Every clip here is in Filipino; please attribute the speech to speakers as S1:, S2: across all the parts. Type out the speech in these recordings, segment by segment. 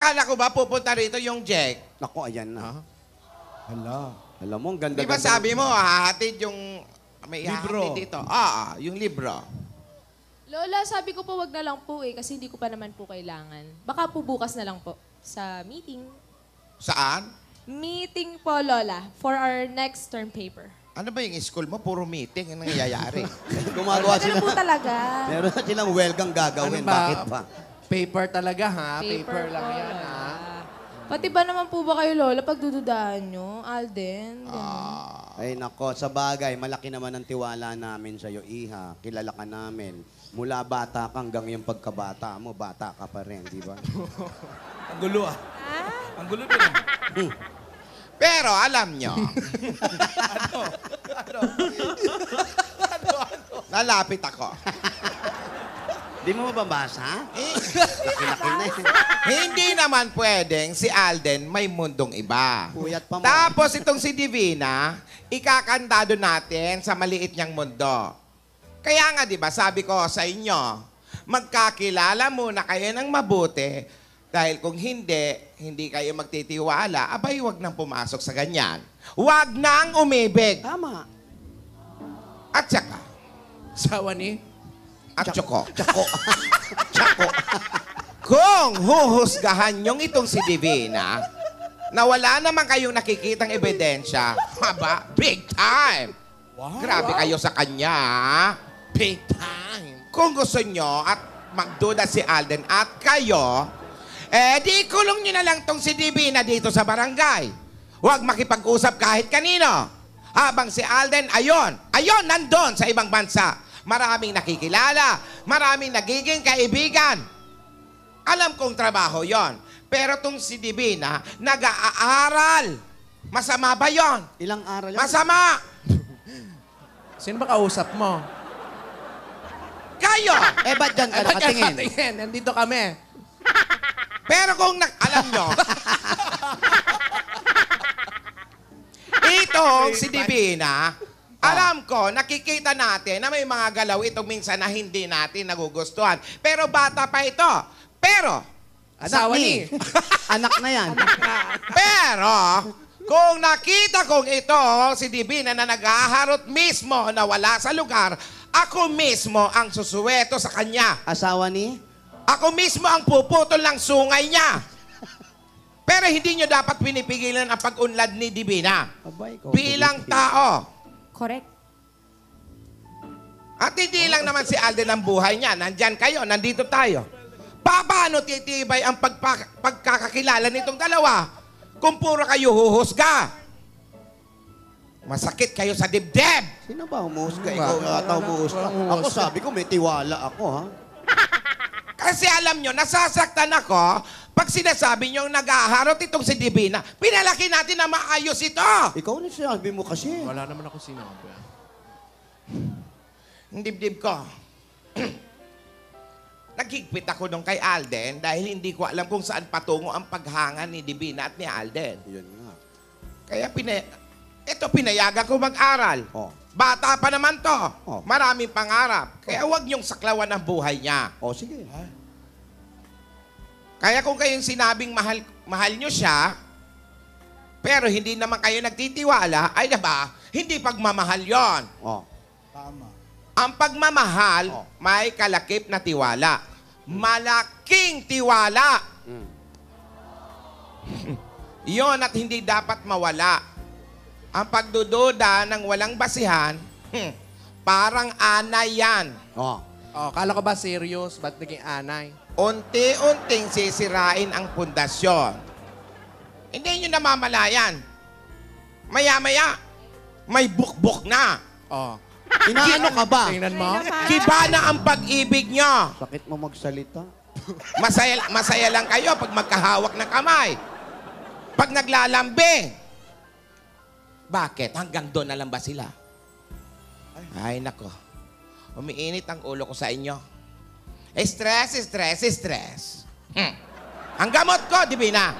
S1: akala ko ba pupunta rito yung Jack?
S2: Naku, ayan na.
S3: Hala.
S2: Alam mo, ang ganda.
S1: Di ba sabi mo, hahatid yung... May
S3: Libro.
S1: hahatid dito. Yung libro.
S4: Lola, sabi ko po wag na lang po kasi hindi ko pa naman po kailangan. Baka po bukas na lang po sa meeting.
S1: Saan?
S4: Meeting po, Lola, for our next term paper.
S1: Ano ba yung school mo? Puro meeting ang nangyayari.
S2: Gumagawa sila.
S4: Ganun po talaga.
S2: Meron na silang welcome gagawin.
S3: Ano ba?
S2: Bakit ba?
S3: Paper talaga, ha? Paper lang
S4: po,
S3: yan,
S4: Lola.
S3: ha?
S4: Pati ba naman po ba kayo, Lola, pagdududahan nyo? Alden? Ganun.
S2: Ay nako, sa bagay, malaki naman ang tiwala namin sa iyo, Iha. Kilala ka namin. Mula bata ka hanggang yung pagkabata mo, bata ka pa rin, di ba?
S3: Ang gulo, ah. Ang gulo din, ah.
S1: Pero alam nyo, lalapit ako.
S2: Di mo mababasa? Laki-laki na yun.
S1: Hindi naman pwedeng si Alden may mundong iba.
S2: Puyat pa mo.
S1: Tapos itong si Divina, ikakantado natin sa maliit niyang mundo. Kaya nga, di ba, sabi ko sa inyo, magkakilala muna kayo ng mabuti dahil kung hindi kayo magtitiwala, abay, wag nang pumasok sa ganyan. Wag nang umibig.
S2: Tama.
S1: At saka,
S3: Sawa ni?
S1: at tsoko.
S2: Tsako.
S1: Tsako. Kung huhusgahan yung itong si Divina, na wala naman kayong nakikitang ebidensya, haba, big time.
S3: Wow.
S1: Grabe kayo sa kanya, ha?
S3: Big time.
S1: Kung gusto nyo at magduda si Alden at kayo, di kulong nyo na lang tong si Divina dito sa barangay. Huwag makipag-usap kahit kanino. Habang si Alden, ayun, nandun sa ibang bansa. Maraming nakikilala, maraming nagiging kaibigan. Alam kong trabaho yon. Pero tong si Divina, nag-aaral. Masama ba yon?
S2: Ilang aral yun?
S1: Masama!
S3: Sino ba kausap mo?
S1: Kayo!
S2: Eh, ba't dyan ka nakatingin?
S3: Nakatingin. Nandito kami.
S1: Pero kung alam nyo, itong si Divina, alam ko, nakikita natin na may mga galaw itong minsan na hindi natin nagugustuhan. Pero bata pa ito. Pero,
S3: Asawa ni.
S2: Anak na yan.
S1: pero, kung nakita kong ito, si Divina na naghaharot mismo na wala sa lugar, ako mismo ang susuweto sa kanya.
S2: Asawa ni?
S1: Ako mismo ang puputol ng sungay niya. Pero hindi nyo dapat pinipigilan ang pag-unlad ni Divina.
S2: Abay, ko.
S1: Bilang tao.
S4: Correct.
S1: At hindi lang naman si Alden ang buhay niya. Nandyan kayo, nandito tayo. Paano titibay ang pagkakakilala nitong dalawa kung puro kayo huhusga? Masakit kayo sa dibdib.
S2: Sino ba humusga? Ikaw ata humusga. Ako sabi ko, may tiwala ako, ha?
S1: Kasi alam nyo, nasasaktan ako pag sinasabi nyo nag-aharot itong si Divina. Pinalaki natin na maayos ito.
S2: Ikaw na sinabi mo kasi.
S3: Wala naman ako sinabi.
S1: Ang dibdib ko. Nagigpit ako nung kay Alden dahil hindi ko alam kung saan patungo ang paghanga ni Divina at ni Alden.
S2: Yun nga.
S1: Kaya pinayagan ko mag-aral.
S2: Oh.
S1: Bata pa naman to.
S2: Oh.
S1: Maraming pangarap. Kaya huwag niyong saklawan ang buhay niya.
S2: O, sige.
S1: Kaya kung kayong sinabing mahal niyo siya, pero hindi naman kayo nagtitiwala, ay diba, hindi pagmamahal yon.
S2: O.
S3: Tama.
S1: Ang pagmamahal,
S2: Oh.
S1: may kalakip na tiwala. Malaking tiwala. Yon at hindi dapat mawala. Ang pagdududa ng walang basihan, parang anay yan.
S2: O.
S3: Oh, kala ko ba serious? Ba't naging anay?
S1: Unti-unting sisirain ang pundasyon. Hindi nyo namamalayan. Maya-maya, may bukbok na.
S3: Oh.
S2: Inaano ka ba?
S3: Tingnan mo.
S1: Kiba na ang pag-ibig nyo.
S2: Sakit mo magsalita.
S1: Masaya lang kayo pag magkahawak ng kamay. Pag naglalambing. Bakit? Hanggang doon na lang ba sila? Ay, nako. Umiinit ang ulo ko sa inyo. Stress, stress, stress. Ang gamot ko, Divina.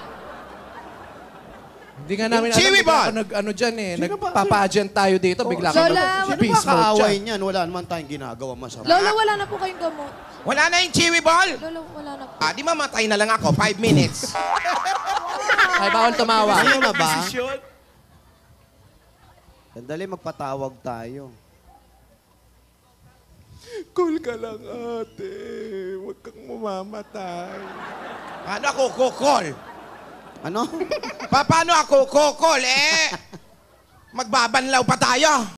S3: Hindi nga namin alam,
S1: Chiwi
S3: bigla
S1: ball!
S3: ako nag-ano dyan eh. Nagpapa-agent tayo dito, bigla ka
S4: Lola,
S2: Sino
S3: peace mode
S2: makaaway
S3: dyan.
S2: niyan? Wala naman tayong ginagawa masama.
S4: Lola, wala na po kayong gamot.
S1: Wala na yung chiwi ball?
S4: Lola, wala na po.
S1: Di mamatay na lang ako, 5 minutes.
S3: Ay, bawal tumawa.
S2: Ano na ba?
S3: Desisyon.
S2: Sandali, magpatawag tayo.
S1: Cool ka lang, ate. Huwag kang mamamatay. Paano ako kukol?
S2: Ano?
S1: Paano ako kukol? Magbabanlaw pa tayo.